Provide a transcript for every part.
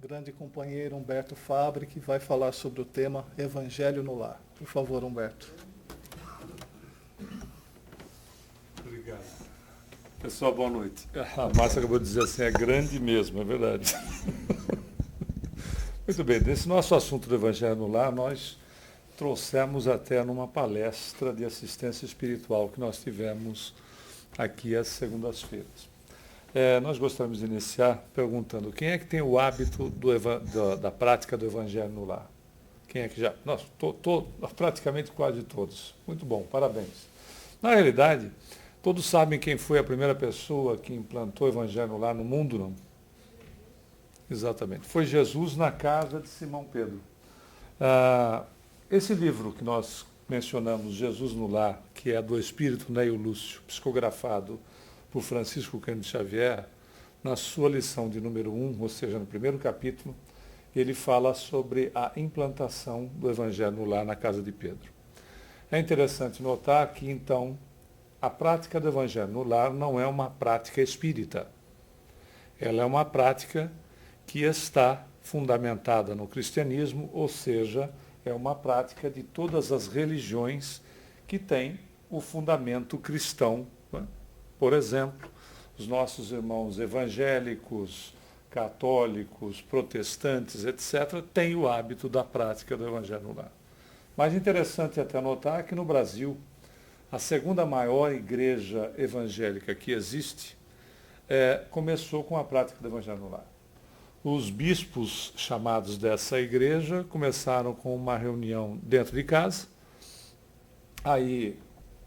grande companheiro Humberto Fabre, que vai falar sobre o tema Evangelho no Lar. Por favor, Humberto. Obrigado. Pessoal, boa noite. A Márcia acabou de dizer assim, é grande mesmo, é verdade. Muito bem, nesse nosso assunto do Evangelho no Lar, nós trouxemos até numa palestra de assistência espiritual que nós tivemos aqui às segundas-feiras. Nós gostaríamos de iniciar perguntando quem é que tem o hábito da prática do Evangelho no Lar? Quem é que já? Nós, praticamente quase todos. Muito bom, parabéns. Na realidade, todos sabem quem foi a primeira pessoa que implantou o Evangelho no Lar no mundo, não? Exatamente. Foi Jesus na casa de Simão Pedro. Esse livro que nós mencionamos, Jesus no Lar, que é do Espírito Neio Lúcio, psicografado por Francisco Cândido Xavier, na sua lição de número 1, ou seja, no primeiro capítulo, ele fala sobre a implantação do Evangelho no Lar na casa de Pedro. É interessante notar que, então, a prática do Evangelho no Lar não é uma prática espírita. Ela é uma prática que está fundamentada no cristianismo, ou seja, é uma prática de todas as religiões que têm o fundamento cristão. Por exemplo, os nossos irmãos evangélicos, católicos, protestantes, etc., têm o hábito da prática do Evangelho no Lar. Mas interessante até notar que no Brasil, a segunda maior igreja evangélica que existe começou com a prática do Evangelho no Lar. Os bispos chamados dessa igreja começaram com uma reunião dentro de casa, aí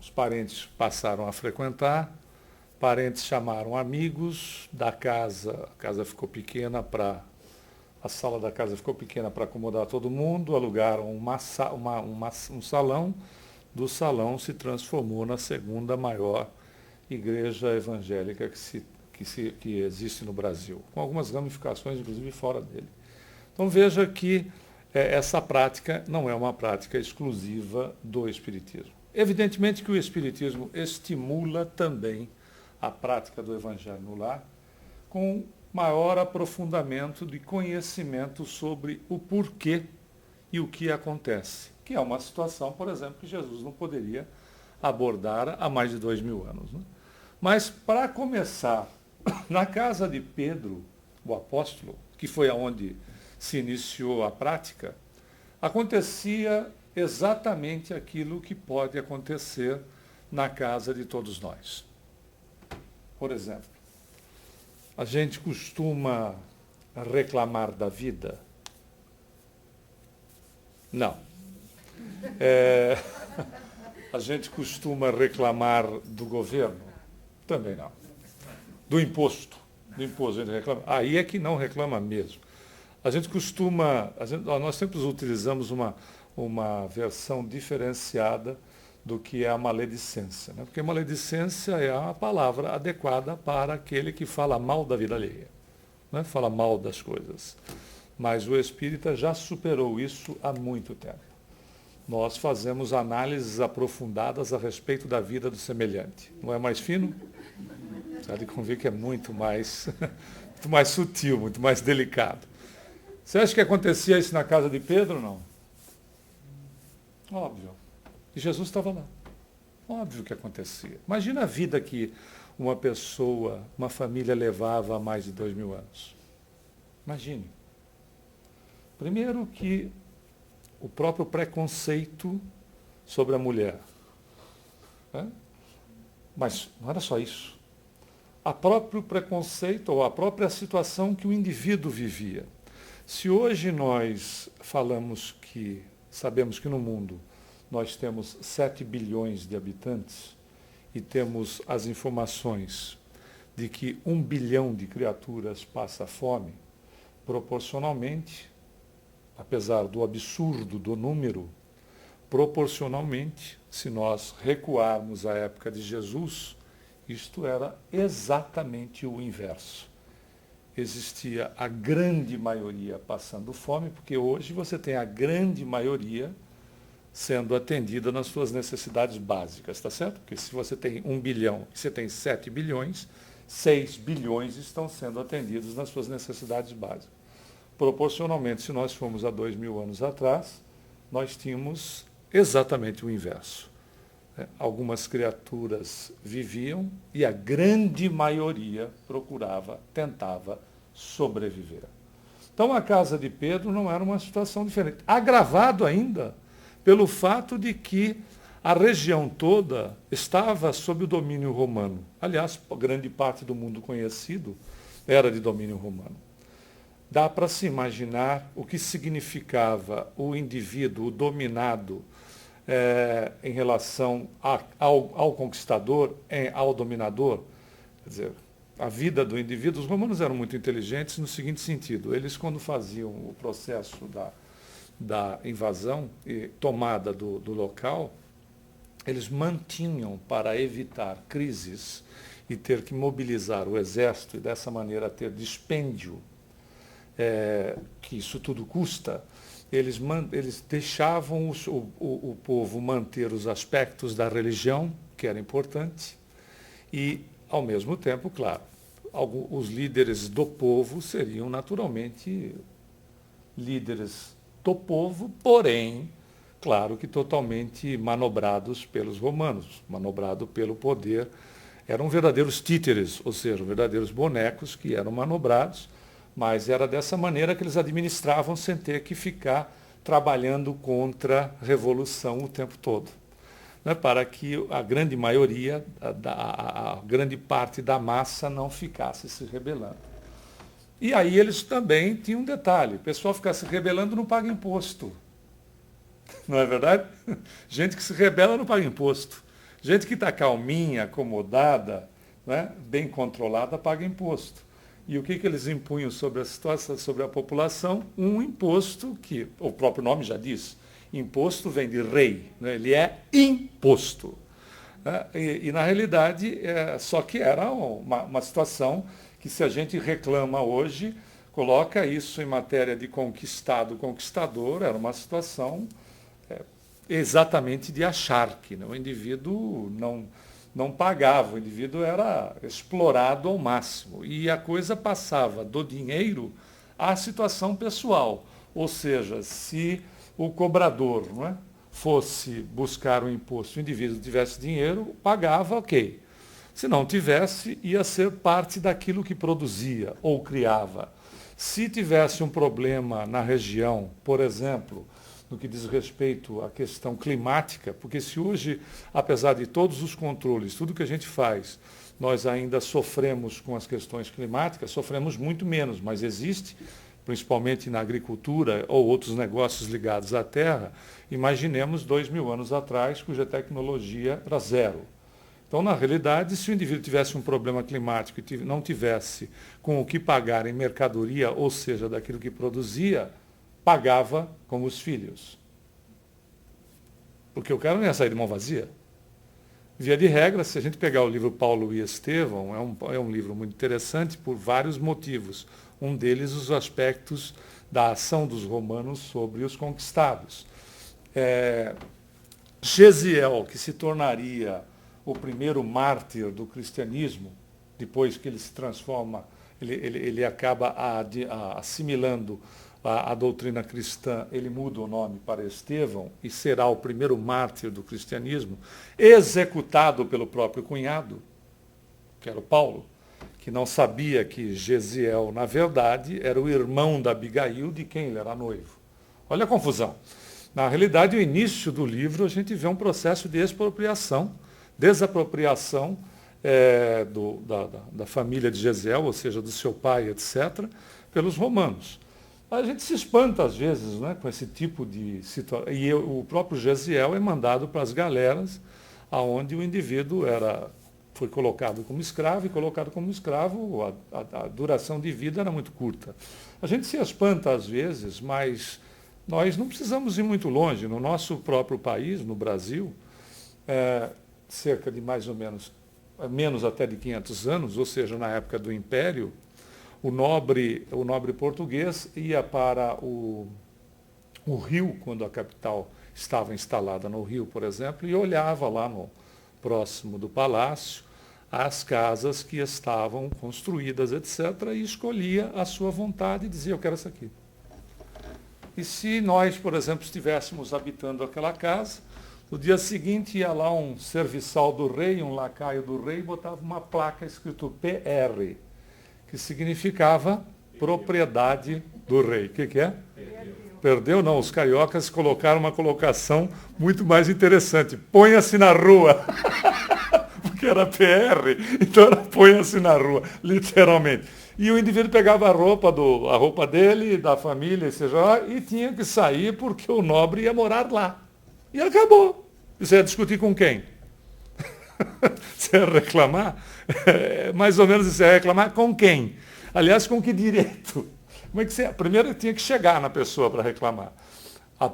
os parentes passaram a frequentar, parentes chamaram amigos da casa, a casa ficou pequena a sala da casa ficou pequena para acomodar todo mundo, alugaram um salão, do salão se transformou na segunda maior igreja evangélica que existe no Brasil, com algumas ramificações, inclusive, fora dele. Então veja que essa prática não é uma prática exclusiva do Espiritismo. Evidentemente que o Espiritismo estimula também a prática do Evangelho no Lar, com maior aprofundamento de conhecimento sobre o porquê e o que acontece, que é uma situação, por exemplo, que Jesus não poderia abordar há mais de 2000 anos. Né? Mas, para começar, na casa de Pedro, o apóstolo, que foi aonde se iniciou a prática, acontecia exatamente aquilo que pode acontecer na casa de todos nós. Por exemplo, a gente costuma reclamar da vida? Não. A gente costuma reclamar do governo? Também não. Do imposto a gente reclama. Aí é que não reclama mesmo. Nós sempre utilizamos uma versão diferenciada do que é a maledicência. Né? Porque maledicência é a palavra adequada para aquele que fala mal da vida alheia, né? Fala mal das coisas. Mas o espírita já superou isso há muito tempo. Nós fazemos análises aprofundadas a respeito da vida do semelhante. Não é mais fino? Você há de convir que é muito mais sutil, muito mais delicado. Você acha que acontecia isso na casa de Pedro ou não? Óbvio. E Jesus estava lá. Óbvio que acontecia. Imagina a vida que uma pessoa, uma família levava há mais de 2000 anos. Imagine. Primeiro que o próprio preconceito sobre a mulher. Né? Mas não era só isso. O próprio preconceito ou a própria situação que o indivíduo vivia. Se hoje nós sabemos que no mundo nós temos 7 bilhões de habitantes e temos as informações de que 1 bilhão de criaturas passa fome, proporcionalmente, apesar do absurdo do número, proporcionalmente, se nós recuarmos à época de Jesus, isto era exatamente o inverso. Existia a grande maioria passando fome, porque hoje você tem a grande maioria sendo atendida nas suas necessidades básicas, está certo? Porque se você tem 1 bilhão e você tem 7 bilhões, 6 bilhões estão sendo atendidos nas suas necessidades básicas. proporcionalmente, se nós formos há 2000 anos atrás, nós tínhamos exatamente o inverso. Algumas criaturas viviam e a grande maioria tentava sobreviver. Então a casa de Pedro não era uma situação diferente. Agravado ainda pelo fato de que a região toda estava sob o domínio romano. Aliás, grande parte do mundo conhecido era de domínio romano. Dá para se imaginar o que significava o indivíduo dominado em relação ao conquistador, ao dominador. Quer dizer, a vida do indivíduo, os romanos eram muito inteligentes no seguinte sentido: eles, quando faziam o processo da invasão e tomada do local, eles mantinham, para evitar crises e ter que mobilizar o exército e dessa maneira ter dispêndio, que isso tudo custa, eles deixavam o povo manter os aspectos da religião, que era importante, e, ao mesmo tempo, claro, os líderes do povo seriam naturalmente líderes do povo, porém, claro que totalmente manobrados pelos romanos, manobrado pelo poder. Eram verdadeiros títeres, ou seja, verdadeiros bonecos que eram manobrados, mas era dessa maneira que eles administravam sem ter que ficar trabalhando contra a revolução o tempo todo, né, para que a grande maioria, a grande parte da massa não ficasse se rebelando. E aí eles também tinham um detalhe: o pessoal ficar se rebelando não paga imposto. Não é verdade? Gente que se rebela não paga imposto. Gente que está calminha, acomodada, né, bem controlada, paga imposto. E o que eles impunham sobre a situação, sobre a população? Um imposto que, o próprio nome já diz, imposto vem de rei, né? Ele é imposto. Né? E na realidade, só que era uma situação que, se a gente reclama hoje, coloca isso em matéria de conquistado, conquistador, era uma situação exatamente de acharque, né? O indivíduo não pagava, o indivíduo era explorado ao máximo. E a coisa passava do dinheiro à situação pessoal. Ou seja, se o cobrador, não é, fosse buscar o imposto, o indivíduo tivesse dinheiro, pagava, ok. Se não tivesse, ia ser parte daquilo que produzia ou criava. Se tivesse um problema na região, por exemplo, no que diz respeito à questão climática, porque se hoje, apesar de todos os controles, tudo que a gente faz, nós ainda sofremos com as questões climáticas, sofremos muito menos, mas existe, principalmente na agricultura ou outros negócios ligados à terra, imaginemos 2000 anos atrás, cuja tecnologia era zero. Então, na realidade, se o indivíduo tivesse um problema climático e não tivesse com o que pagar em mercadoria, ou seja, daquilo que produzia, pagava com os filhos. Porque o cara não ia sair de mão vazia. Via de regra, se a gente pegar o livro Paulo e Estevão, é um livro muito interessante por vários motivos. Um deles, os aspectos da ação dos romanos sobre os conquistados. Gesiel, que se tornaria o primeiro mártir do cristianismo, depois que ele se transforma, ele acaba assimilando a doutrina cristã, ele muda o nome para Estevão e será o primeiro mártir do cristianismo, executado pelo próprio cunhado, que era o Paulo, que não sabia que Gesiel, na verdade, era o irmão da Abigail, de quem ele era noivo. Olha a confusão. Na realidade, o início do livro, a gente vê um processo de expropriação, desapropriação da família de Gesiel, ou seja, do seu pai, etc., pelos romanos. A gente se espanta, às vezes, né, com esse tipo de situação. E o próprio Gesiel é mandado para as galeras, onde o indivíduo foi colocado como escravo, e colocado como escravo, a duração de vida era muito curta. A gente se espanta, às vezes, mas nós não precisamos ir muito longe. No nosso próprio país, no Brasil, cerca de mais ou menos até de 500 anos, ou seja, na época do Império, o nobre português ia para o Rio, quando a capital estava instalada no Rio, por exemplo, e olhava lá próximo do palácio as casas que estavam construídas, etc., e escolhia a sua vontade e dizia: eu quero essa aqui. E se nós, por exemplo, estivéssemos habitando aquela casa, no dia seguinte ia lá um serviçal do rei, um lacaio do rei, e botava uma placa escrito PR, que significava propriedade do rei. O que é? Perdeu não, os cariocas colocaram uma colocação muito mais interessante. Ponha-se na rua. Porque era PR, então era ponha-se na rua, literalmente. E o indivíduo pegava a roupa dele, da família, seja lá, e tinha que sair porque o nobre ia morar lá. E acabou. Você ia discutir com quem? Você ia reclamar? Mais ou menos você ia reclamar com quem? Aliás, com que direito? Como é que você... Primeiro tinha que chegar na pessoa para reclamar.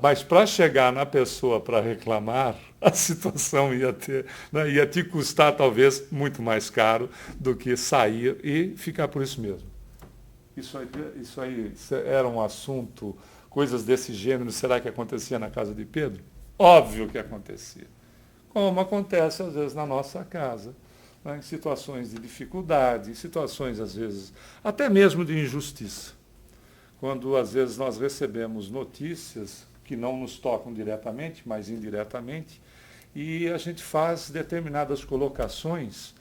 Mas para chegar na pessoa para reclamar, a situação ia te custar talvez muito mais caro do que sair e ficar por isso mesmo. Isso aí era um assunto, coisas desse gênero, será que acontecia na casa de Pedro? Óbvio que acontecia. Como acontece às vezes na nossa casa, né, em situações de dificuldade, em situações às vezes até mesmo de injustiça. Quando às vezes nós recebemos notícias que não nos tocam diretamente, mas indiretamente, e a gente faz determinadas colocações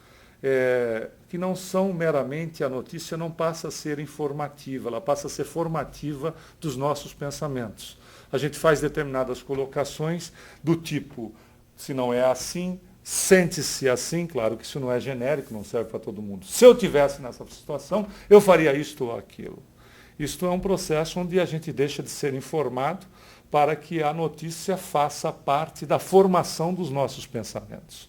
que não são meramente, a notícia não passa a ser informativa, ela passa a ser formativa dos nossos pensamentos. A gente faz determinadas colocações do tipo, se não é assim, sente-se assim, claro que isso não é genérico, não serve para todo mundo. Se eu tivesse nessa situação, eu faria isto ou aquilo. Isto é um processo onde a gente deixa de ser informado para que a notícia faça parte da formação dos nossos pensamentos.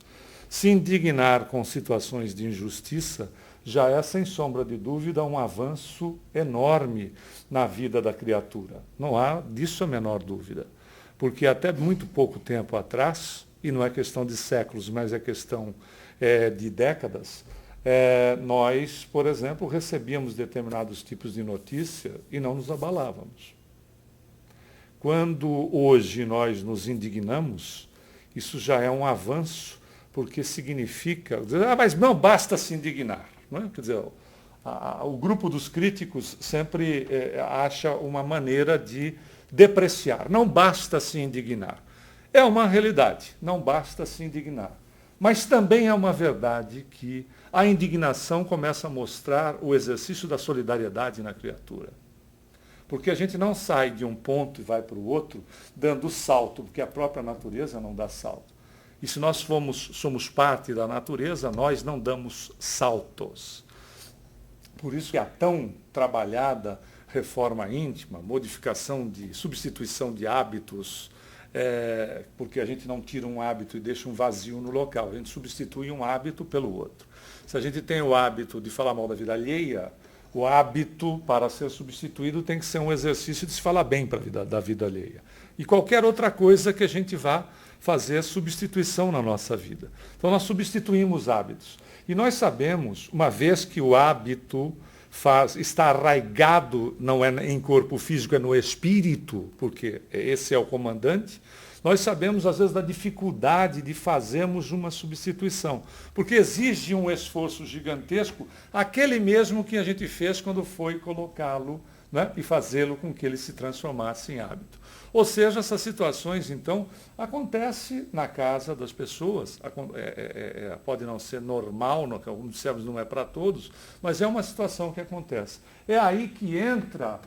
Se indignar com situações de injustiça já é, sem sombra de dúvida, um avanço enorme na vida da criatura. Não há disso a menor dúvida. Porque até muito pouco tempo atrás, e não é questão de séculos, mas é questão de décadas, nós, por exemplo, recebíamos determinados tipos de notícia e não nos abalávamos. Quando hoje nós nos indignamos, isso já é um avanço, porque significa, mas não basta se indignar. Não é? Quer dizer, o grupo dos críticos sempre acha uma maneira de depreciar. Não basta se indignar. É uma realidade, não basta se indignar. Mas também é uma verdade que a indignação começa a mostrar o exercício da solidariedade na criatura. Porque a gente não sai de um ponto e vai para o outro dando salto, porque a própria natureza não dá salto. E se nós somos parte da natureza, nós não damos saltos. Por isso que a tão trabalhada reforma íntima, modificação de substituição de hábitos, porque a gente não tira um hábito e deixa um vazio no local, a gente substitui um hábito pelo outro. Se a gente tem o hábito de falar mal da vida alheia, o hábito para ser substituído tem que ser um exercício de se falar bem da vida alheia. E qualquer outra coisa que a gente vá fazer substituição na nossa vida. Então nós substituímos hábitos. E nós sabemos, uma vez que o hábito está arraigado, não é em corpo físico, é no espírito, porque esse é o comandante, nós sabemos, às vezes, da dificuldade de fazermos uma substituição, porque exige um esforço gigantesco, aquele mesmo que a gente fez quando foi colocá-lo, né, e fazê-lo com que ele se transformasse em hábito. Ou seja, essas situações, então, acontecem na casa das pessoas, pode não ser normal, como dissemos, não é para todos, mas é uma situação que acontece. É aí que entra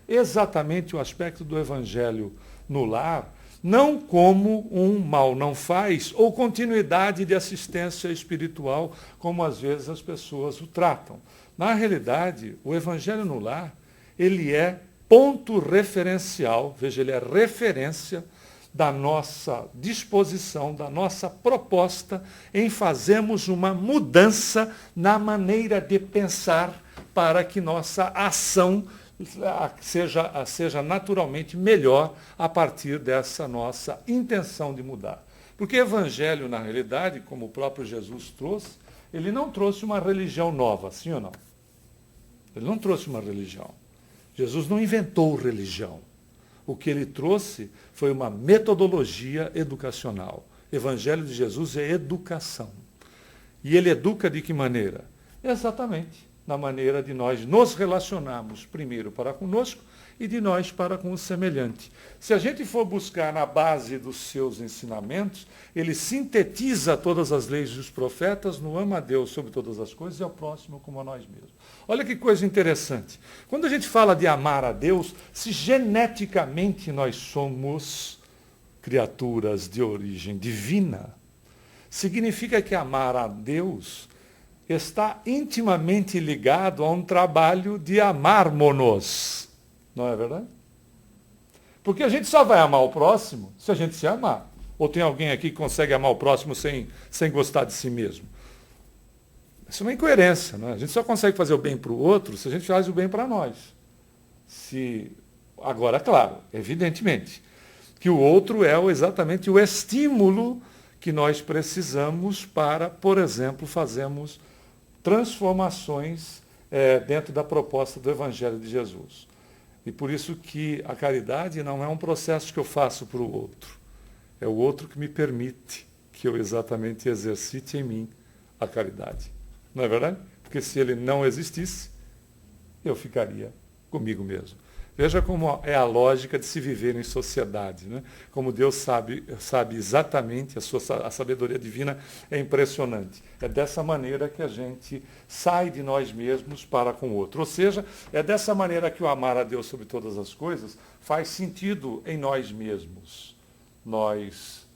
exatamente o aspecto do evangelho no lar, não como um mal não faz, ou continuidade de assistência espiritual, como às vezes as pessoas o tratam. Na realidade, o evangelho no lar, ele é ponto referencial, veja, ele é referência da nossa disposição, da nossa proposta em fazermos uma mudança na maneira de pensar para que nossa ação seja naturalmente melhor a partir dessa nossa intenção de mudar. Porque o evangelho, na realidade, como o próprio Jesus trouxe, ele não trouxe uma religião nova, sim ou não? Ele não trouxe uma religião. Jesus não inventou religião. O que ele trouxe foi uma metodologia educacional. O evangelho de Jesus é educação. E ele educa de que maneira? Exatamente na maneira de nós nos relacionarmos primeiro para conosco e de nós para com o semelhante. Se a gente for buscar na base dos seus ensinamentos, ele sintetiza todas as leis dos profetas no ama a Deus sobre todas as coisas e ao próximo como a nós mesmos. Olha que coisa interessante. Quando a gente fala de amar a Deus, se geneticamente nós somos criaturas de origem divina, significa que amar a Deus está intimamente ligado a um trabalho de amarmos-nos. Não é verdade? Porque a gente só vai amar o próximo se a gente se amar. Ou tem alguém aqui que consegue amar o próximo sem gostar de si mesmo? Isso é uma incoerência. Não é? A gente só consegue fazer o bem para o outro se a gente faz o bem para nós. Agora, claro, evidentemente, que o outro é exatamente o estímulo que nós precisamos para, por exemplo, fazermos transformações dentro da proposta do Evangelho de Jesus. E por isso que a caridade não é um processo que eu faço para o outro. É o outro que me permite que eu exatamente exercite em mim a caridade. Não é verdade? Porque se ele não existisse, eu ficaria comigo mesmo. Veja como é a lógica de se viver em sociedade, né? Como Deus sabe exatamente, a sabedoria divina é impressionante. É dessa maneira que a gente sai de nós mesmos para com o outro. Ou seja, é dessa maneira que o amar a Deus sobre todas as coisas faz sentido em nós mesmos. Nós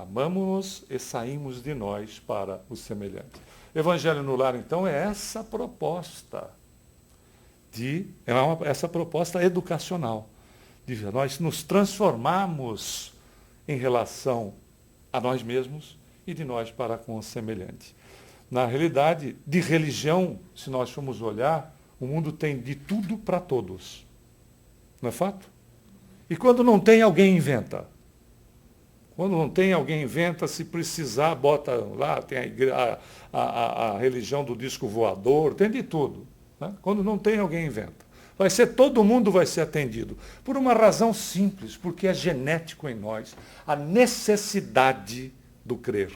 amamos-nos e saímos de nós para o semelhante. Evangelho no Lar, então, é essa proposta. Essa proposta educacional, de nós nos transformarmos em relação a nós mesmos e de nós para com o semelhante. Na realidade, de religião, se nós formos olhar, o mundo tem de tudo para todos. Não é fato? E quando não tem, alguém inventa. Quando não tem, alguém inventa, se precisar, bota lá, tem a religião do disco voador, tem de tudo. Né? Quando não tem, alguém inventa. Todo mundo vai ser atendido. Por uma razão simples, porque é genético em nós a necessidade do crer.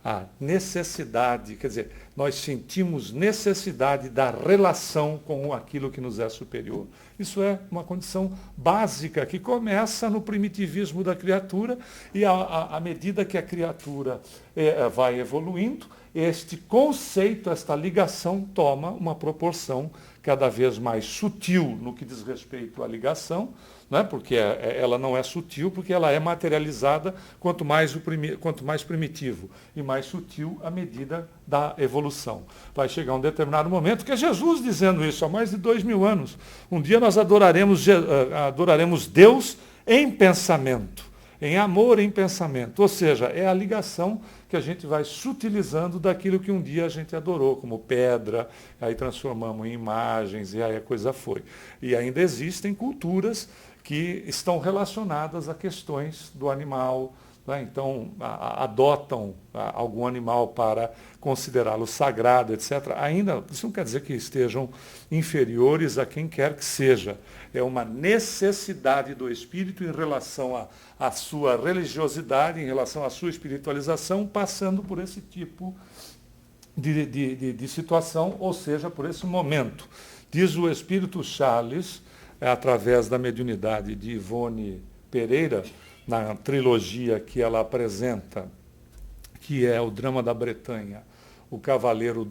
A necessidade, quer dizer, nós sentimos necessidade da relação com aquilo que nos é superior. Isso é uma condição básica que começa no primitivismo da criatura e à medida que a criatura vai evoluindo, este conceito, esta ligação toma uma proporção cada vez mais sutil no que diz respeito à ligação, né? Porque ela não é sutil, porque ela é materializada quanto mais primitivo e mais sutil à medida da evolução. Vai chegar um determinado momento, que é Jesus dizendo isso há mais de 2000 anos. Um dia nós adoraremos Deus em pensamento, em amor em pensamento. Ou seja, é a ligação que a gente vai sutilizando daquilo que um dia a gente adorou, como pedra, aí transformamos em imagens, e aí a coisa foi. E ainda existem culturas que estão relacionadas a questões do animal, né? Então adotam algum animal para considerá-lo sagrado, etc. Ainda, isso não quer dizer que estejam inferiores a quem quer que seja. É uma necessidade do espírito em relação à sua religiosidade, em relação à sua espiritualização, passando por esse tipo de situação, ou seja, por esse momento. Diz o Espírito Charles, através da mediunidade de Ivone Pereira, na trilogia que ela apresenta, que é o Drama da Bretanha, o Cavaleiro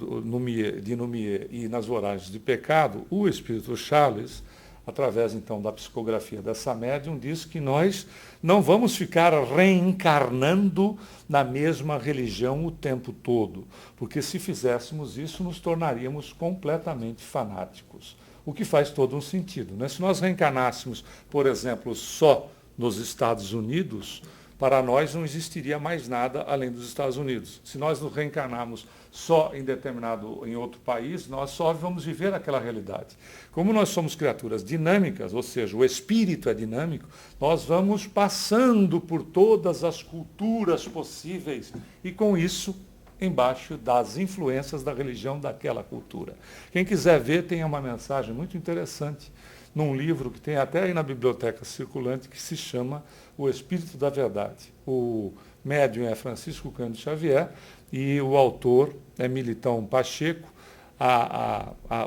de Numier e Nas Voragens de Pecado, o Espírito Charles, através então da psicografia dessa médium, diz que nós não vamos ficar reencarnando na mesma religião o tempo todo, porque se fizéssemos isso, nos tornaríamos completamente fanáticos, o que faz todo um sentido, né? Se nós reencarnássemos, por exemplo, só nos Estados Unidos, para nós não existiria mais nada além dos Estados Unidos. Se nós nos reencarnarmos só em outro país, nós só vamos viver aquela realidade. Como nós somos criaturas dinâmicas, ou seja, o espírito é dinâmico, nós vamos passando por todas as culturas possíveis e com isso embaixo das influências da religião daquela cultura. Quem quiser ver, tem uma mensagem muito interessante num livro que tem até aí na biblioteca circulante, que se chama O Espírito da Verdade. O médium é Francisco Cândido Xavier e o autor é Militão Pacheco,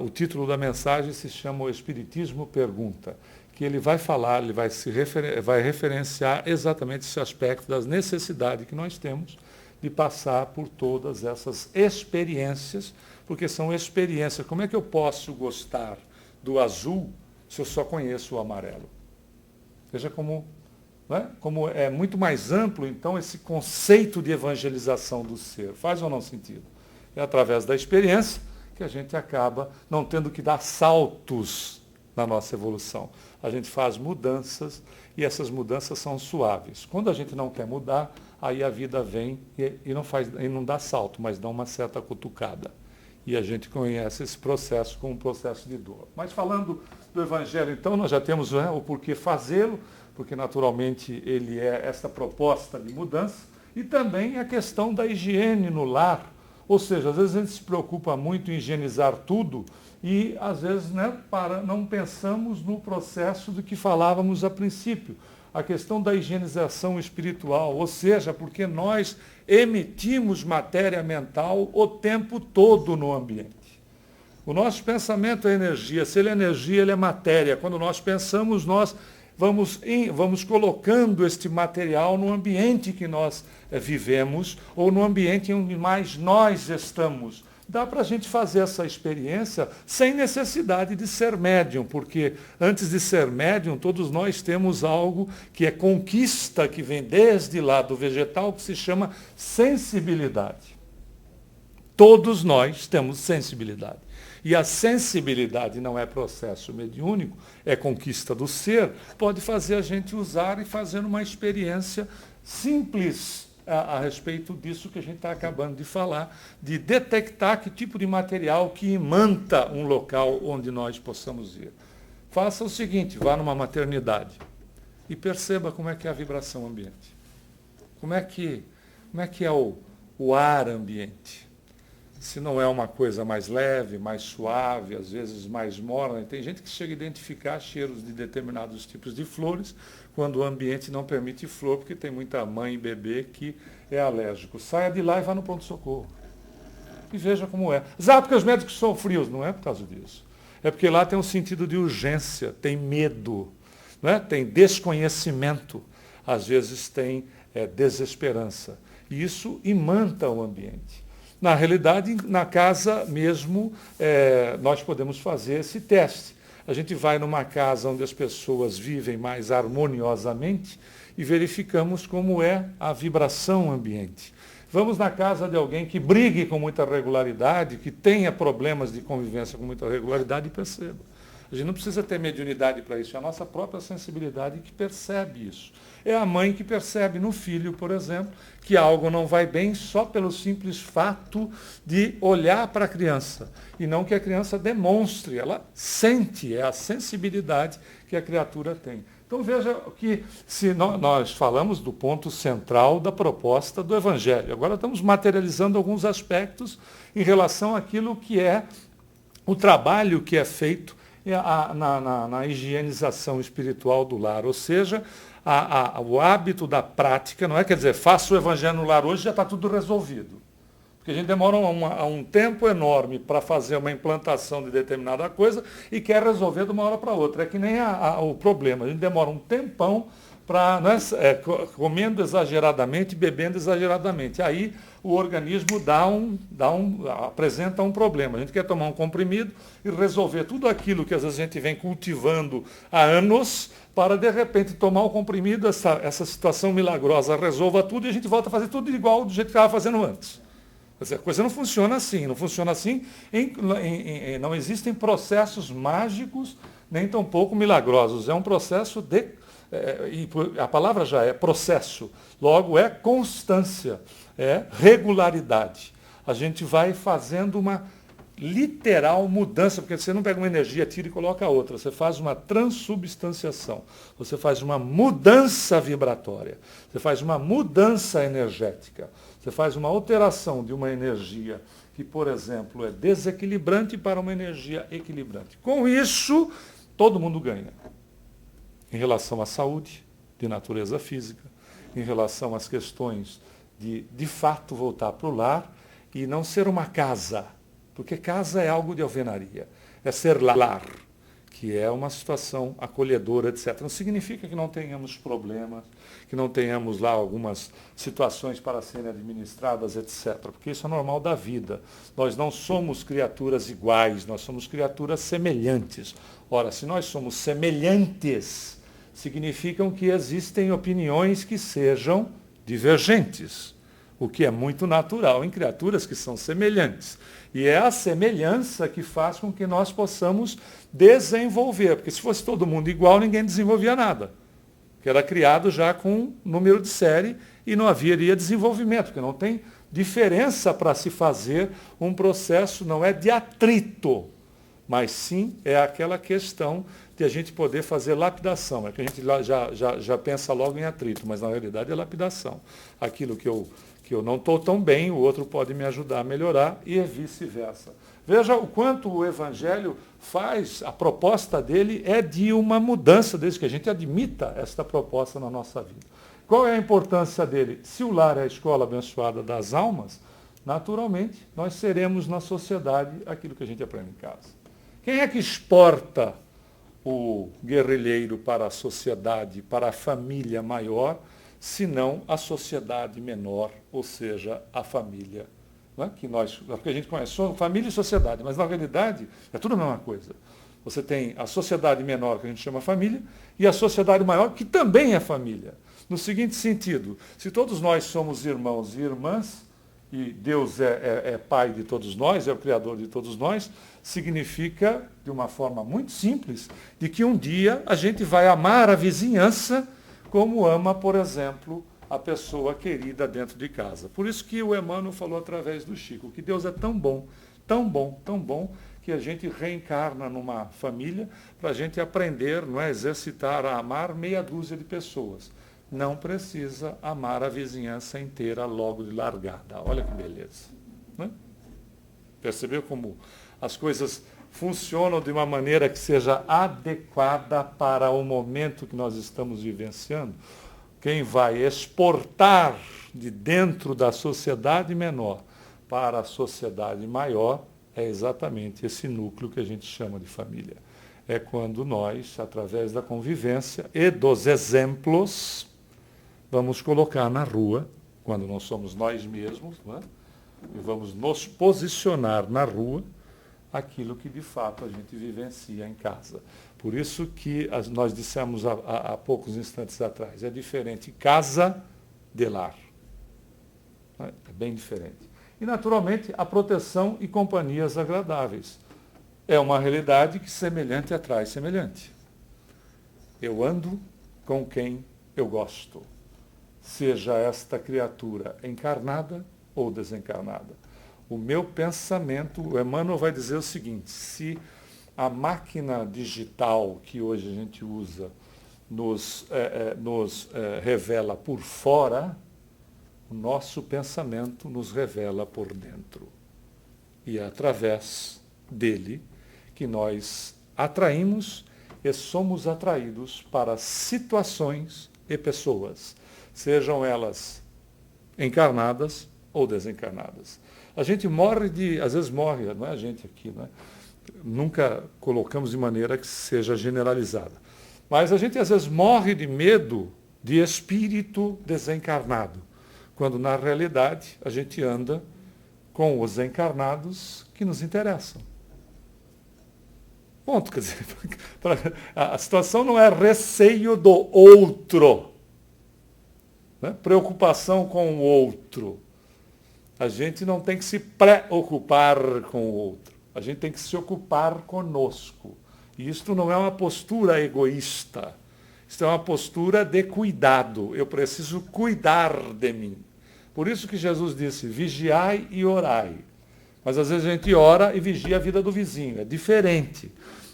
O título da mensagem se chama O Espiritismo Pergunta, que ele vai falar, ele vai referenciar exatamente esse aspecto das necessidades que nós temos de passar por todas essas experiências, porque são experiências. Como é que eu posso gostar do azul se eu só conheço o amarelo? Veja como, né? Como é muito mais amplo, então, esse conceito de evangelização do ser. Faz ou não sentido? É através da experiência que a gente acaba não tendo que dar saltos na nossa evolução. A gente faz mudanças e essas mudanças são suaves. Quando a gente não quer mudar, aí a vida vem e não dá salto, mas dá uma certa cutucada. E a gente conhece esse processo como um processo de dor. Mas falando do Evangelho, então, nós já temos, né, o porquê fazê-lo, porque naturalmente ele é essa proposta de mudança, e também a questão da higiene no lar. Ou seja, às vezes a gente se preocupa muito em higienizar tudo e, às vezes, né, não pensamos no processo do que falávamos a princípio, a questão da higienização espiritual, ou seja, porque nós emitimos matéria mental o tempo todo no ambiente. O nosso pensamento é energia, se ele é energia, ele é matéria. Quando nós pensamos, nós vamos colocando este material no ambiente que nós vivemos ou no ambiente onde mais nós estamos. Dá para a gente fazer essa experiência sem necessidade de ser médium, porque antes de ser médium, todos nós temos algo que é conquista, que vem desde lá do vegetal, que se chama sensibilidade. Todos nós temos sensibilidade. E a sensibilidade não é processo mediúnico, é conquista do ser, pode fazer a gente usar e fazer uma experiência simples a respeito disso que a gente está acabando de falar, de detectar que tipo de material que imanta um local onde nós possamos ir. Faça o seguinte, vá numa maternidade e perceba como é que é a vibração ambiente. Como é que é o ar ambiente. Se não é uma coisa mais leve, mais suave, às vezes mais morna. Tem gente que chega a identificar cheiros de determinados tipos de flores quando o ambiente não permite flor, porque tem muita mãe e bebê que é alérgico. Saia de lá e vá no pronto-socorro. E veja como é. Porque os médicos são frios. Não é por causa disso. É porque lá tem um sentido de urgência, tem medo, né? Tem desconhecimento, às vezes tem desesperança. E isso imanta o ambiente. Na realidade, na casa mesmo, nós podemos fazer esse teste. A gente vai numa casa onde as pessoas vivem mais harmoniosamente e verificamos como é a vibração ambiente. Vamos na casa de alguém que brigue com muita regularidade, que tenha problemas de convivência com muita regularidade e perceba. A gente não precisa ter mediunidade para isso, é a nossa própria sensibilidade que percebe isso. É a mãe que percebe no filho, por exemplo, que algo não vai bem só pelo simples fato de olhar para a criança. E não que a criança demonstre, ela sente, é a sensibilidade que a criatura tem. Então veja que se nós falamos do ponto central da proposta do Evangelho. Agora estamos materializando alguns aspectos em relação àquilo que é o trabalho que é feito na higienização espiritual do lar, ou seja, o hábito da prática, não é quer dizer, faça o Evangelho no lar hoje já está tudo resolvido. Porque a gente demora um tempo enorme para fazer uma implantação de determinada coisa e quer resolver de uma hora para outra. É que nem o problema, a gente demora um tempão para comendo exageradamente, bebendo exageradamente. Aí o organismo apresenta um problema. A gente quer tomar um comprimido e resolver tudo aquilo que às vezes a gente vem cultivando há anos, para de repente tomar o comprimido, essa situação milagrosa resolva tudo e a gente volta a fazer tudo igual do jeito que estava fazendo antes. A coisa não funciona assim, não existem processos mágicos, nem tampouco milagrosos. É um processo e a palavra já é processo, logo é constância, é regularidade. A gente vai fazendo uma literal mudança, porque você não pega uma energia, tira e coloca outra, você faz uma transubstanciação, você faz uma mudança vibratória, você faz uma mudança energética, você faz uma alteração de uma energia que, por exemplo, é desequilibrante para uma energia equilibrante. Com isso, todo mundo ganha. Em relação à saúde, de natureza física, em relação às questões de fato voltar para o lar e não ser uma casa, Porque casa é algo de alvenaria, é ser lar, que é uma situação acolhedora, etc. Não significa que não tenhamos problemas, que não tenhamos lá algumas situações para serem administradas, etc. Porque isso é normal da vida. Nós não somos criaturas iguais, nós somos criaturas semelhantes. Ora, se nós somos semelhantes, significam que existem opiniões que sejam divergentes, o que é muito natural em criaturas que são semelhantes. E é a semelhança que faz com que nós possamos desenvolver, porque se fosse todo mundo igual, ninguém desenvolvia nada. Que era criado já com número de série e não haveria desenvolvimento, porque não tem diferença para se fazer um processo, não é de atrito, mas sim é aquela questão de a gente poder fazer lapidação. É que a gente já pensa logo em atrito, mas na realidade é lapidação. Aquilo que eu não estou tão bem, o outro pode me ajudar a melhorar e vice-versa. Veja o quanto o Evangelho faz, a proposta dele é de uma mudança, desde que a gente admita esta proposta na nossa vida. Qual é a importância dele? Se o lar é a escola abençoada das almas, naturalmente nós seremos na sociedade aquilo que a gente aprende em casa. Quem é que exporta o guerrilheiro para a sociedade, para a família maior, senão a sociedade menor, ou seja, a família? Não é? Porque a gente conhece família e sociedade, mas na realidade é tudo a mesma coisa. Você tem a sociedade menor, que a gente chama família, e a sociedade maior, que também é família. No seguinte sentido, se todos nós somos irmãos e irmãs, e Deus é pai de todos nós, é o criador de todos nós, significa, de uma forma muito simples, de que um dia a gente vai amar a vizinhança como ama, por exemplo, a pessoa querida dentro de casa. Por isso que o Emmanuel falou através do Chico, que Deus é tão bom, tão bom, tão bom, que a gente reencarna numa família para a gente aprender, não é, exercitar a amar meia dúzia de pessoas. Não precisa amar a vizinhança inteira logo de largada. Olha que beleza. Né? Percebeu como as coisas funcionam de uma maneira que seja adequada para o momento que nós estamos vivenciando? Quem vai exportar de dentro da sociedade menor para a sociedade maior é exatamente esse núcleo que a gente chama de família. É quando nós, através da convivência e dos exemplos, vamos colocar na rua, quando não somos nós mesmos, não é? E vamos nos posicionar na rua aquilo que de fato a gente vivencia em casa. Por isso que nós dissemos há poucos instantes atrás, é diferente casa de lar. É bem diferente. E, naturalmente, a proteção e companhias agradáveis. É uma realidade que semelhante atrai semelhante. Eu ando com quem eu gosto, seja esta criatura encarnada ou desencarnada. O meu pensamento, o Emmanuel vai dizer o seguinte: se a máquina digital que hoje a gente usa nos revela por fora, o nosso pensamento nos revela por dentro. E é através dele que nós atraímos e somos atraídos para situações e pessoas, sejam elas encarnadas ou desencarnadas. A gente às vezes morre, não é a gente aqui, não é? Nunca colocamos de maneira que seja generalizada. Mas a gente às vezes morre de medo de espírito desencarnado, quando na realidade a gente anda com os encarnados que nos interessam. Ponto, quer dizer, a situação não é receio do outro, né? Preocupação com o outro. A gente não tem que se preocupar com o outro. A gente tem que se ocupar conosco. E isto não é uma postura egoísta. Isto é uma postura de cuidado. Eu preciso cuidar de mim. Por isso que Jesus disse, vigiai e orai. Mas às vezes a gente ora e vigia a vida do vizinho. É diferente.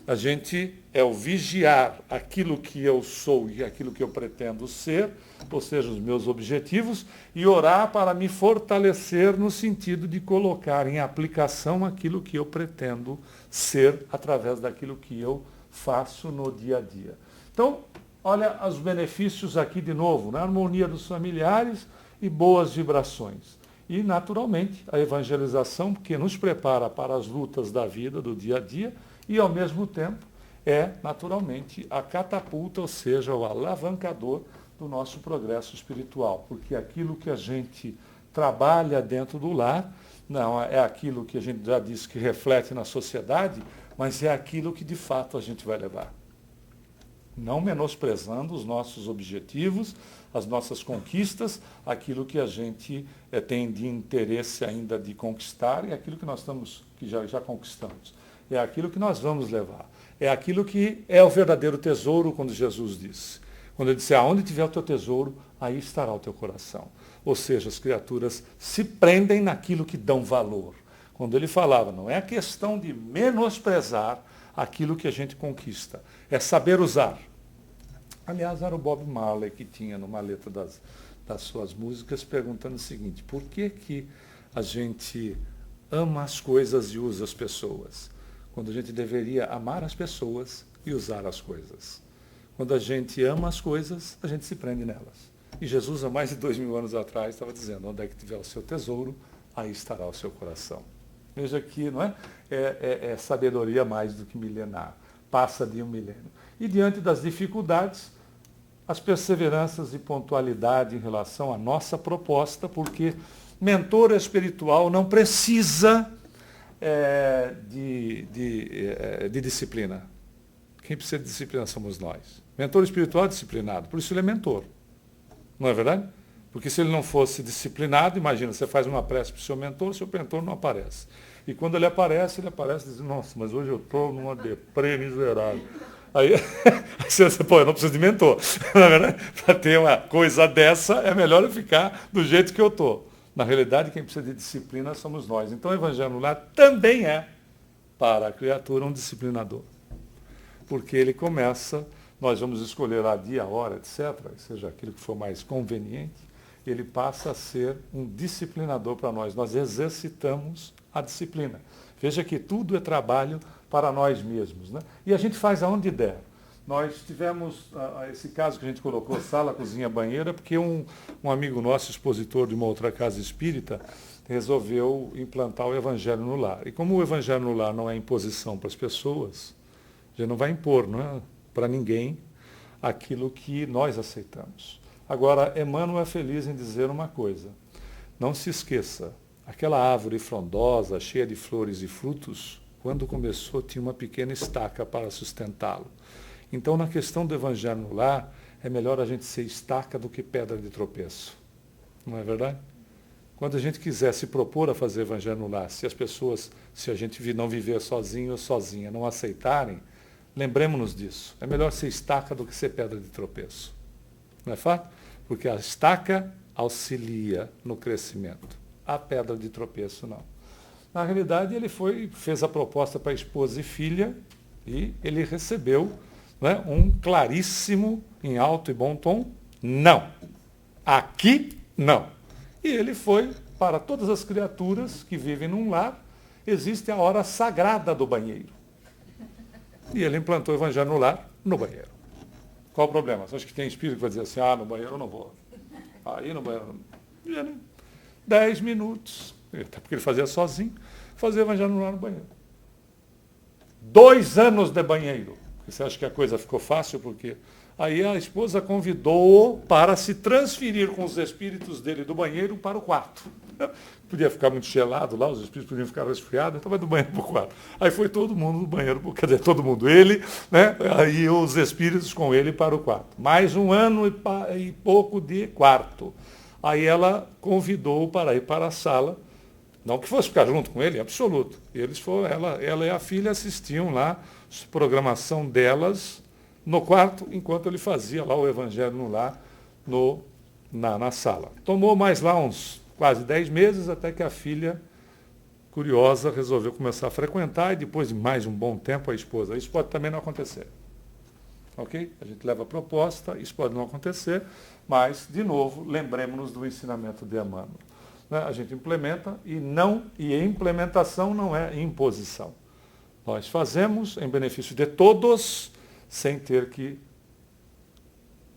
A gente é o vigiar aquilo que eu sou e aquilo que eu pretendo ser, ou seja, os meus objetivos, e orar para me fortalecer no sentido de colocar em aplicação aquilo que eu pretendo ser através daquilo que eu faço no dia a dia. Então, olha os benefícios aqui de novo, na harmonia dos familiares e boas vibrações. E, naturalmente, a evangelização, que nos prepara para as lutas da vida, do dia a dia, e, ao mesmo tempo, é, naturalmente, a catapulta, ou seja, o alavancador do nosso progresso espiritual. Porque aquilo que a gente trabalha dentro do lar, não é aquilo que a gente já disse que reflete na sociedade, mas é aquilo que, de fato, a gente vai levar. Não menosprezando os nossos objetivos, as nossas conquistas, aquilo que a gente tem de interesse ainda de conquistar e aquilo que nós estamos, que já conquistamos. É aquilo que nós vamos levar. É aquilo que é o verdadeiro tesouro, quando Jesus disse. Quando ele disse, aonde tiver o teu tesouro, aí estará o teu coração. Ou seja, as criaturas se prendem naquilo que dão valor. Quando ele falava, não é a questão de menosprezar aquilo que a gente conquista, é saber usar. Aliás, era o Bob Marley que tinha numa letra das suas músicas perguntando o seguinte, por que que a gente ama as coisas e usa as pessoas? Quando a gente deveria amar as pessoas e usar as coisas. Quando a gente ama as coisas, a gente se prende nelas. E Jesus, há mais de 2000 anos atrás, estava dizendo, onde é que tiver o seu tesouro, aí estará o seu coração. Veja que não é? É sabedoria mais do que milenar. Passa de um milênio. E diante das dificuldades, as perseveranças e pontualidade em relação à nossa proposta, porque mentor espiritual não precisa de disciplina. Quem precisa de disciplina somos nós. Mentor espiritual é disciplinado, por isso ele é mentor. Não é verdade? Porque se ele não fosse disciplinado, imagina, você faz uma prece para o seu mentor não aparece. E quando ele aparece dizendo, nossa, mas hoje eu estou numa deprê miserável. Aí você pensa, pô, eu não preciso de mentor. Para ter uma coisa dessa, é melhor eu ficar do jeito que eu estou. Na realidade, quem precisa de disciplina somos nós. Então, o Evangelho no Lar também é, para a criatura, um disciplinador. Porque ele começa, nós vamos escolher a dia, a hora, etc., seja aquilo que for mais conveniente, ele passa a ser um disciplinador para nós. Nós exercitamos a disciplina. Veja que tudo é trabalho para nós mesmos. Né? E a gente faz aonde der. Nós tivemos esse caso que a gente colocou, sala, cozinha, banheira, porque um amigo nosso, expositor de uma outra casa espírita, resolveu implantar o Evangelho no Lar. E como o Evangelho no Lar não é imposição para as pessoas, a gente não vai impor, não é, para ninguém aquilo que nós aceitamos. Agora, Emmanuel é feliz em dizer uma coisa. Não se esqueça, aquela árvore frondosa, cheia de flores e frutos, quando começou tinha uma pequena estaca para sustentá-lo. Então, na questão do Evangelho no Lar, é melhor a gente ser estaca do que pedra de tropeço. Não é verdade? Quando a gente quiser se propor a fazer Evangelho no Lar, se as pessoas, se a gente não viver sozinho ou sozinha, não aceitarem, lembremos-nos disso. É melhor ser estaca do que ser pedra de tropeço. Não é fato? Porque a estaca auxilia no crescimento. A pedra de tropeço não. Na realidade, ele fez a proposta para a esposa e filha e ele recebeu, né, um claríssimo, em alto e bom tom, não. Aqui, não. E ele foi, para todas as criaturas que vivem num lar, existe a hora sagrada do banheiro. E ele implantou o Evangelho no Lar, no banheiro. Qual o problema? Você acha que tem espírito que vai dizer assim, no banheiro eu não vou. Aí no banheiro eu não vou. 10 minutos, até porque ele fazia sozinho, fazia Evangelho no Lar no banheiro. 2 anos de banheiro. Você acha que a coisa ficou fácil? Porque aí a esposa convidou para se transferir com os espíritos dele do banheiro para o quarto. Podia ficar muito gelado lá, os espíritos podiam ficar resfriados, então vai do banheiro para o quarto. Aí foi todo mundo do banheiro, quer dizer, todo mundo, ele, né? Aí os espíritos com ele para o quarto. Mais 1 ano e pouco de quarto. Aí ela convidou para ir para a sala, não que fosse ficar junto com ele, absoluto. Eles foram, ela e a filha assistiam lá a programação delas no quarto, enquanto ele fazia lá o Evangelho no Lar na sala. Tomou mais lá uns quase 10 meses, até que a filha, curiosa, resolveu começar a frequentar, e depois de mais um bom tempo a esposa. Isso pode também não acontecer. Ok? A gente leva a proposta, isso pode não acontecer, mas, de novo, lembremos-nos do ensinamento de Emmanuel. Né? A gente implementa e implementação não é imposição. Nós fazemos em benefício de todos, sem ter que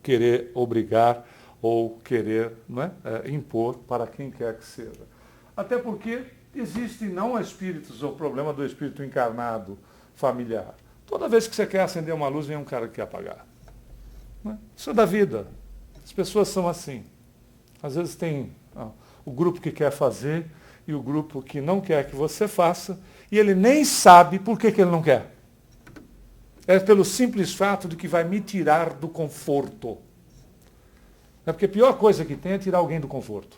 querer obrigar ou querer, não é, impor para quem quer que seja. Até porque existe não espíritos, o problema do espírito encarnado familiar. Toda vez que você quer acender uma luz, vem um cara que quer apagar. Né? Isso é da vida. As pessoas são assim. Às vezes tem o grupo que quer fazer e o grupo que não quer que você faça, e ele nem sabe por que ele não quer. É pelo simples fato de que vai me tirar do conforto. É porque a pior coisa que tem é tirar alguém do conforto.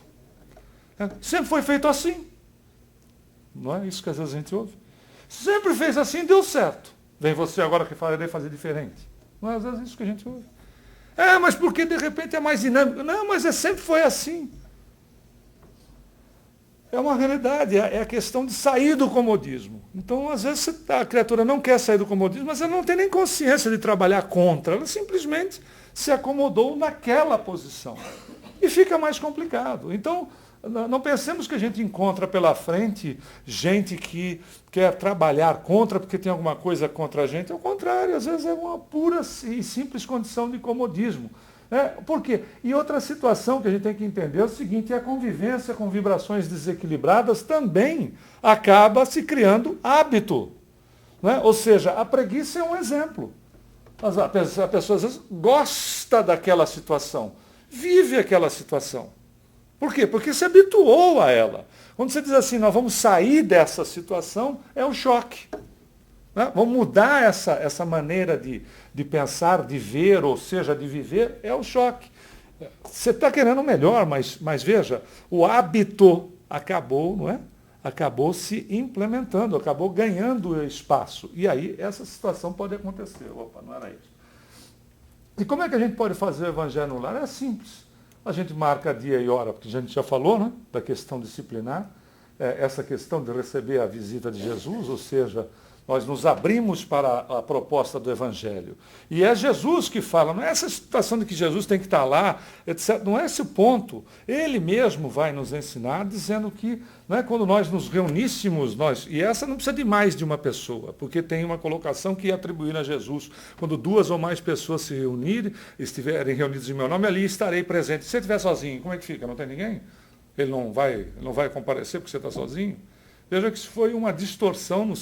Sempre foi feito assim. Não é isso que às vezes a gente ouve? Sempre fez assim, deu certo. Vem você agora que fala de fazer diferente. Não é às vezes isso que a gente ouve. Mas porque de repente é mais dinâmico. Não, mas sempre foi assim. É uma realidade, é a questão de sair do comodismo. Então, às vezes, a criatura não quer sair do comodismo, mas ela não tem nem consciência de trabalhar contra. Ela simplesmente se acomodou naquela posição. E fica mais complicado. Então, não pensemos que a gente encontra pela frente gente que quer trabalhar contra porque tem alguma coisa contra a gente. Ao contrário, às vezes é uma pura e simples condição de comodismo. Por quê? E outra situação que a gente tem que entender é o seguinte, a convivência com vibrações desequilibradas também acaba se criando hábito. Né? Ou seja, a preguiça é um exemplo. A pessoa às vezes gosta daquela situação, vive aquela situação. Por quê? Porque se habituou a ela. Quando você diz assim, nós vamos sair dessa situação, é um choque. Né? Vamos mudar essa maneira de pensar, de ver, ou seja, de viver, é o choque. Você está querendo o melhor, mas veja, o hábito acabou, não é? Acabou se implementando, acabou ganhando espaço. E aí essa situação pode acontecer. Opa, não era isso. E como é que a gente pode fazer o evangelho no lar? É simples. A gente marca dia e hora, porque a gente já falou, né, da questão disciplinar, essa questão de receber a visita de Jesus, ou seja, nós nos abrimos para a proposta do Evangelho. E é Jesus que fala, não é essa situação de que Jesus tem que estar lá, etc. Não é esse o ponto. Ele mesmo vai nos ensinar, dizendo que quando nós nos reuníssemos, e essa não precisa de mais de uma pessoa, porque tem uma colocação que é atribuída a Jesus. Quando 2 ou mais pessoas se reunirem, estiverem reunidas em meu nome, ali estarei presente. Se você estiver sozinho, como é que fica? Não tem ninguém? Ele não vai comparecer porque você está sozinho? Veja que isso foi uma distorção no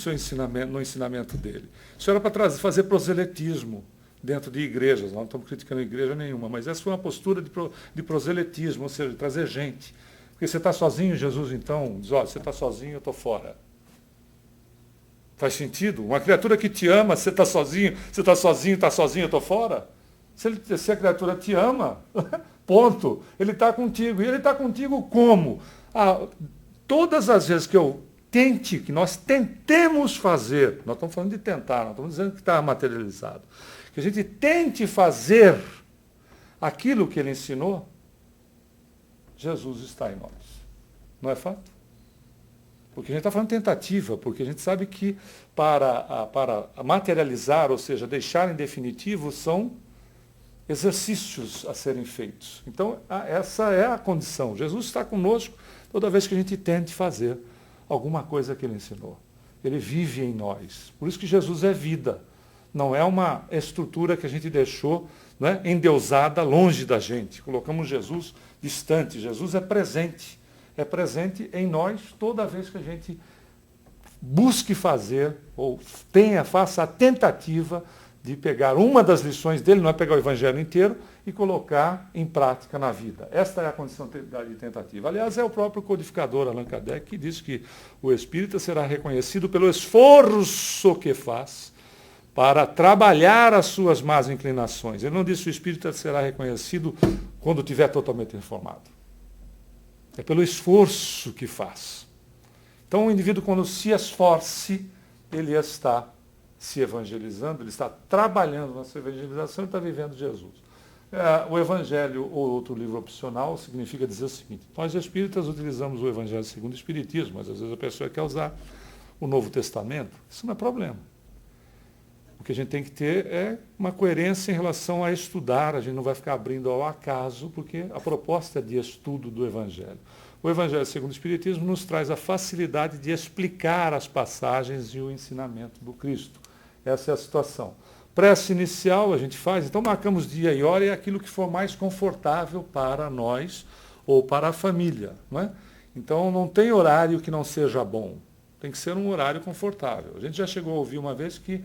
ensinamento dele. Isso era para fazer proselitismo dentro de igrejas. Nós não estamos criticando igreja nenhuma, mas essa foi uma postura de proselitismo, ou seja, de trazer gente. Porque você está sozinho, Jesus então diz, olha, você está sozinho, eu estou fora. Faz sentido? Uma criatura que te ama, você está sozinho, eu estou fora? Se a criatura te ama, ponto. Ele está contigo. E ele está contigo como? Todas as vezes que nós tentemos fazer, nós estamos falando de tentar, não estamos dizendo que está materializado, que a gente tente fazer aquilo que ele ensinou, Jesus está em nós. Não é fato? Porque a gente está falando de tentativa, porque a gente sabe que para materializar, ou seja, deixar em definitivo, são exercícios a serem feitos. Então, essa é a condição. Jesus está conosco toda vez que a gente tente fazer alguma coisa que ele ensinou. Ele vive em nós. Por isso que Jesus é vida. Não é uma estrutura que a gente deixou endeusada longe da gente. Colocamos Jesus distante. Jesus é presente. É presente em nós toda vez que a gente busque fazer, ou faça a tentativa de pegar uma das lições dele, não é pegar o evangelho inteiro, e colocar em prática na vida. Esta é a condição de tentativa. Aliás, é o próprio codificador Allan Kardec que diz que o espírita será reconhecido pelo esforço que faz para trabalhar as suas más inclinações. Ele não disse que o espírita será reconhecido quando estiver totalmente reformado. É pelo esforço que faz. Então, o indivíduo, quando se esforce, ele está se evangelizando, ele está trabalhando na sua evangelização e está vivendo Jesus. O Evangelho, ou outro livro opcional, significa dizer o seguinte: nós espíritas utilizamos o Evangelho segundo o Espiritismo, mas às vezes a pessoa quer usar o Novo Testamento. Isso não é problema. O que a gente tem que ter é uma coerência em relação a estudar, a gente não vai ficar abrindo ao acaso, porque a proposta é de estudo do Evangelho. O Evangelho segundo o Espiritismo nos traz a facilidade de explicar as passagens e o ensinamento do Cristo. Essa é a situação. Prece inicial a gente faz, então marcamos dia e hora e é aquilo que for mais confortável para nós ou para a família. Não é? Então não tem horário que não seja bom. Tem que ser um horário confortável. A gente já chegou a ouvir uma vez que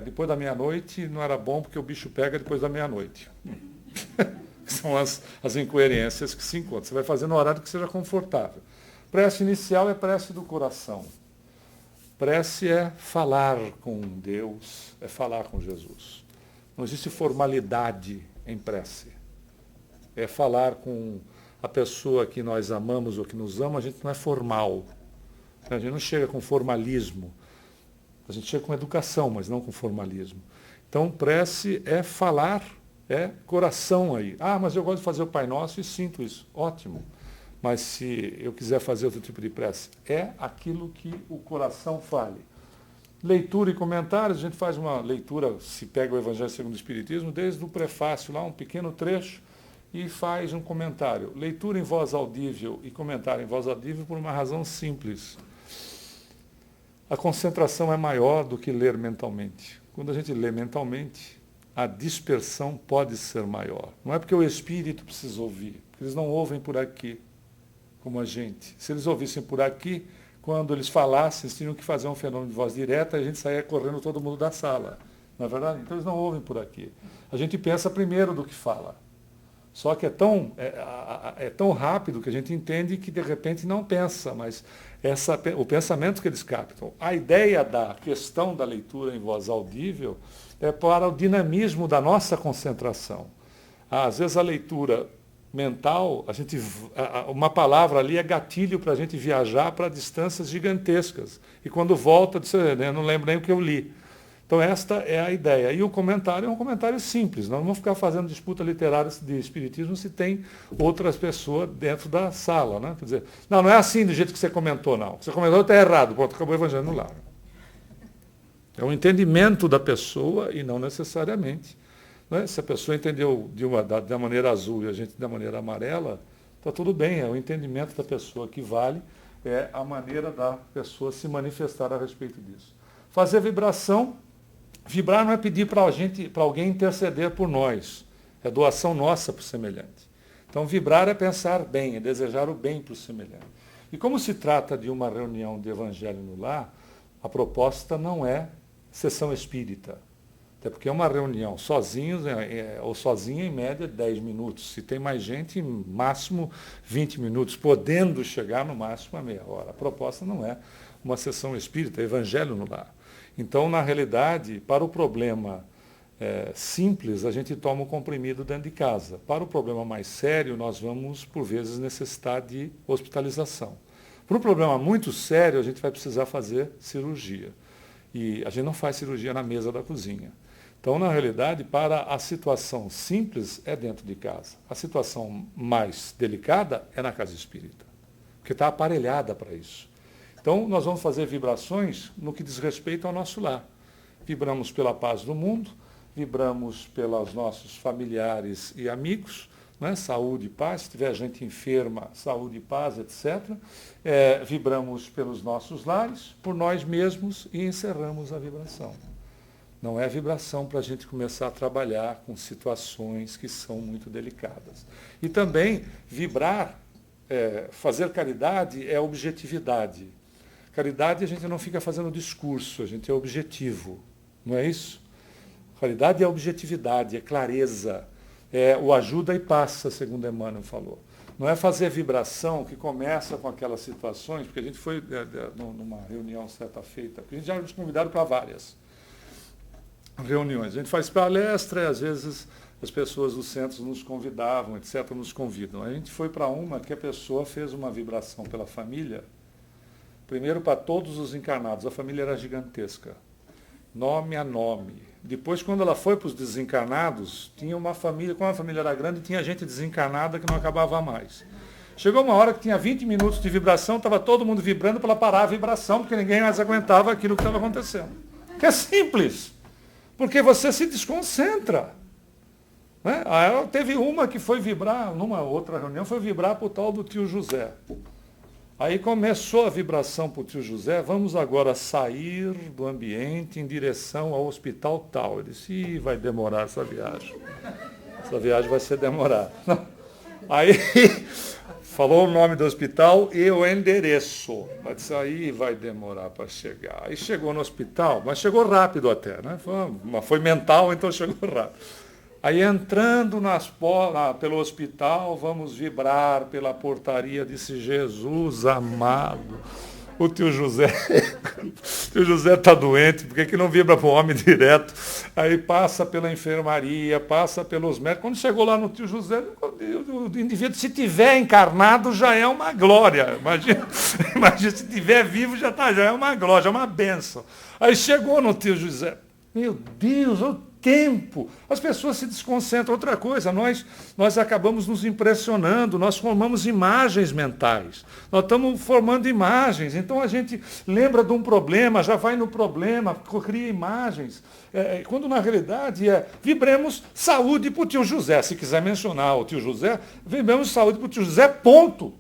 depois da meia-noite não era bom porque o bicho pega depois da meia-noite. São as incoerências que se encontram. Você vai fazer no horário que seja confortável. Prece inicial é prece do coração. Prece é falar com Deus, é falar com Jesus. Não existe formalidade em prece. É falar com a pessoa que nós amamos ou que nos ama, a gente não é formal. A gente não chega com formalismo. A gente chega com educação, mas não com formalismo. Então, prece é falar, é coração aí. Ah, mas eu gosto de fazer o Pai Nosso e sinto isso. Ótimo. Mas se eu quiser fazer outro tipo de prece, é aquilo que o coração fale. Leitura e comentários, a gente faz uma leitura, se pega o Evangelho segundo o Espiritismo, desde o prefácio lá, um pequeno trecho, e faz um comentário. Leitura em voz audível e comentário em voz audível por uma razão simples. A concentração é maior do que ler mentalmente. Quando a gente lê mentalmente, a dispersão pode ser maior. Não é porque o espírito precisa ouvir, porque eles não ouvem por aqui, como a gente. Se eles ouvissem por aqui, quando eles falassem, eles tinham que fazer um fenômeno de voz direta e a gente saía correndo todo mundo da sala. Não é verdade? Então eles não ouvem por aqui. A gente pensa primeiro do que fala. Só que é tão rápido que a gente entende que de repente não pensa, mas o pensamento que eles captam. A ideia da questão da leitura em voz audível é para o dinamismo da nossa concentração. Às vezes a leitura mental, uma palavra ali é gatilho para a gente viajar para distâncias gigantescas. E quando volta, eu não lembro nem o que eu li. Então esta é a ideia. E o comentário é um comentário simples. Nós não vamos ficar fazendo disputa literária de espiritismo se tem outras pessoas dentro da sala. Né? Quer dizer, não é assim do jeito que você comentou, não. Você comentou está errado, pronto, acabou o Evangelho no lar. É um entendimento da pessoa e não necessariamente. Né? Se a pessoa entendeu da maneira azul e a gente da maneira amarela, está tudo bem, é o entendimento da pessoa que vale, é a maneira da pessoa se manifestar a respeito disso. Fazer vibração. Vibrar não é pedir para alguém interceder por nós. É doação nossa para o semelhante. Então, vibrar é pensar bem, é desejar o bem para o semelhante. E como se trata de uma reunião de Evangelho no lar, a não é sessão espírita. Até porque é uma reunião sozinhos, ou sozinha, em média, 10 minutos. Se tem mais gente, máximo 20 minutos, podendo chegar no máximo a meia hora. A proposta não é uma sessão espírita, é Evangelho no lar. Então, na realidade, para o problema simples, a gente toma um comprimido dentro de casa. Para o problema mais sério, nós vamos, por vezes, necessitar de hospitalização. Para um problema muito sério, a gente vai precisar fazer cirurgia. E a gente não faz cirurgia na mesa da cozinha. Então, na realidade, para a situação simples, é dentro de casa. A situação mais delicada é na casa espírita, porque está aparelhada para isso. Então, nós vamos fazer vibrações no que diz respeito ao nosso lar. Vibramos pela paz do mundo, vibramos pelos nossos familiares e amigos, né? Saúde e paz, se tiver gente enferma, saúde e paz, etc. Vibramos pelos nossos lares, por nós mesmos e encerramos a vibração. Não é vibração para a gente começar a trabalhar com situações que são muito delicadas. E também, vibrar, fazer caridade é objetividade. Caridade a gente não fica fazendo discurso, a gente é objetivo, não é isso? Caridade é objetividade, é clareza, é o ajuda e passa, segundo Emmanuel falou. Não é fazer vibração que começa com aquelas situações, porque a gente foi numa reunião certa feita, porque a gente já nos convidaram para várias reuniões. A gente faz palestra e às vezes as pessoas dos centros nos convidavam, etc., nos convidam. A gente foi para uma que a pessoa fez uma vibração pela família. Primeiro para todos os encarnados, a família era gigantesca, nome a nome. Depois, quando ela foi para os desencarnados, tinha uma família, como a família era grande, tinha gente desencarnada que não acabava mais. Chegou uma hora que tinha 20 minutos de vibração, estava todo mundo vibrando para ela parar a vibração, porque ninguém mais aguentava aquilo que estava acontecendo. Que é simples, porque você se desconcentra. Né? Aí teve uma que foi vibrar, numa outra reunião, foi vibrar para o tal do tio José. Aí começou a vibração para o tio José, vamos agora sair do ambiente em direção ao hospital tal. Ele disse, vai demorar essa viagem. Essa viagem vai ser demorada. Aí Falou o nome do hospital e o endereço. Mas aí vai demorar para chegar. Aí chegou no hospital, mas chegou rápido até, né? Foi mental, então chegou rápido. Aí entrando pelo hospital, vamos vibrar pela portaria, disse Jesus amado. O tio José está doente, por que não vibra para o homem direto? Aí passa pela enfermaria, passa pelos médicos. Quando chegou lá no tio José, o indivíduo, se tiver encarnado, já é uma glória. Imagina se tiver vivo, já é uma glória, já é uma bênção. Aí chegou no tio José. Meu Deus, o tempo. As pessoas se desconcentram. Outra coisa, nós acabamos nos impressionando, nós formamos imagens mentais. Nós estamos formando imagens. Então a gente lembra de um problema, já vai no problema, cria imagens. Quando na realidade vibremos saúde para o tio José. Se quiser mencionar o tio José, vibremos saúde para o tio José, ponto.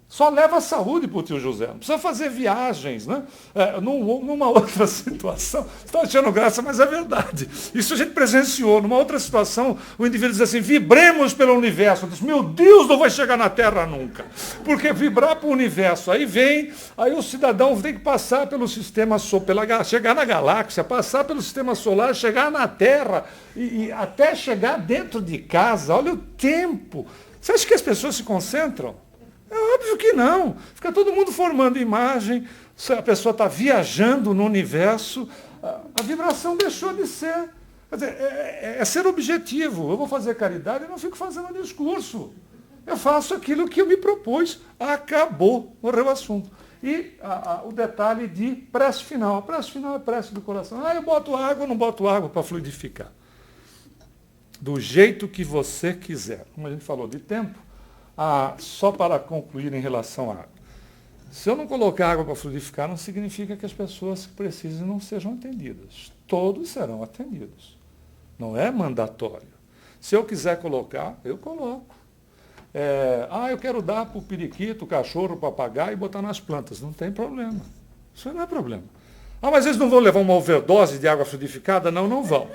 Só leva saúde para o tio José. Não precisa fazer viagens, né? Numa outra situação. Você está achando graça, mas é verdade. Isso a gente presenciou. Numa outra situação, o indivíduo diz assim, vibremos pelo universo. Diz, meu Deus, não vai chegar na Terra nunca. Porque vibrar para o universo. Aí o cidadão tem que passar pelo sistema solar, chegar na galáxia, passar pelo sistema solar, chegar na Terra, e até chegar dentro de casa. Olha o tempo. Você acha que as pessoas se concentram? É óbvio que não. Fica todo mundo formando imagem, a pessoa está viajando no universo, a vibração deixou de ser. Quer dizer, é ser objetivo. Eu vou fazer caridade e não fico fazendo discurso. Eu faço aquilo que eu me propus. Acabou, morreu o assunto. E o detalhe de prece final. A prece final é prece do coração. Eu boto água ou não boto água para fluidificar. Do jeito que você quiser. Como a gente falou de tempo, só para concluir em relação à água. Se eu não colocar água para fluidificar, não significa que as pessoas que precisam não sejam atendidas. Todos serão atendidos. Não é mandatório. Se eu quiser colocar, eu coloco. Eu quero dar para o periquito, o cachorro, o papagaio e botar nas plantas. Não tem problema. Isso não é problema. Mas eles não vão levar uma overdose de água fluidificada? Não, não vão.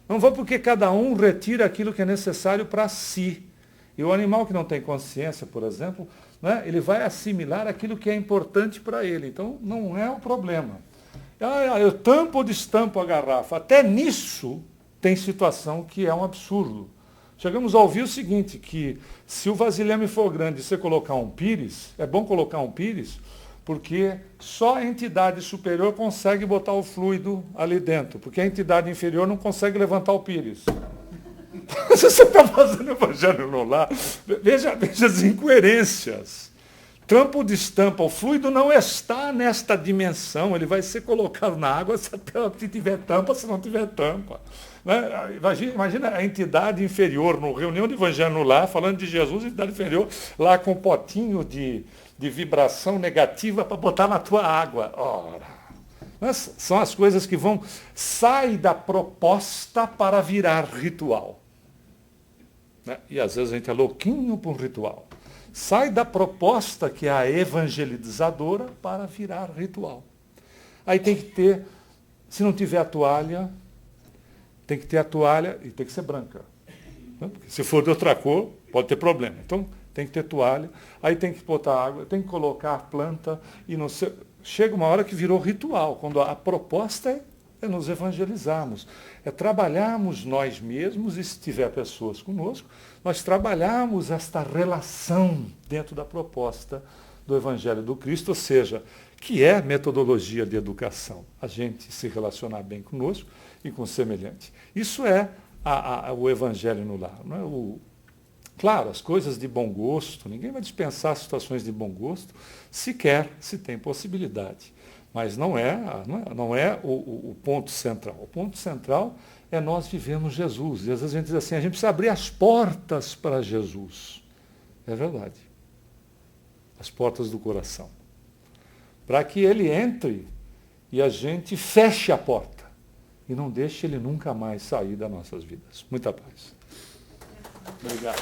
Não vão porque cada um retira aquilo que é necessário para si. E o animal que não tem consciência, por exemplo, né, ele vai assimilar aquilo que é importante para ele. Então, não é o problema. Eu tampo ou destampo a garrafa. Até nisso tem situação que é um absurdo. Chegamos a ouvir o seguinte, que se o vasilhame for grande e você colocar um pires, é bom colocar um pires, porque só a entidade superior consegue botar o fluido ali dentro, porque a entidade inferior não consegue levantar o pires. Se você está fazendo evangelho no lar, veja as incoerências. Tampa ou destampa, o fluido não está nesta dimensão, ele vai ser colocado na água se tiver tampa, se não tiver tampa. Né? Imagina a entidade inferior, no reunião de evangelho no lar, falando de Jesus, a entidade inferior, lá com um potinho de vibração negativa para botar na tua água. Ora. São as coisas que sai da proposta para virar ritual. Né? E às vezes a gente é louquinho para um ritual. Sai da proposta que é a evangelizadora para virar ritual. Aí tem que ter, se não tiver a toalha, tem que ter a toalha e tem que ser branca. Né? Porque se for de outra cor, pode ter problema. Então tem que ter toalha, aí tem que botar água, tem que colocar a planta e não sei. Chega uma hora que virou ritual, quando a proposta é nos evangelizarmos, é trabalharmos nós mesmos, e se tiver pessoas conosco, nós trabalharmos esta relação dentro da proposta do Evangelho do Cristo, ou seja, que é metodologia de educação, a gente se relacionar bem conosco e com o semelhante. Isso é o Evangelho no lar. Não é Claro, as coisas de bom gosto, ninguém vai dispensar situações de bom gosto, sequer se tem possibilidade. Mas não é o ponto central. O ponto central é nós vivemos Jesus. E às vezes a gente diz assim, a gente precisa abrir as portas para Jesus. É verdade. As portas do coração. Para que ele entre e a gente feche a porta. E não deixe ele nunca mais sair das nossas vidas. Muita paz. Obrigado.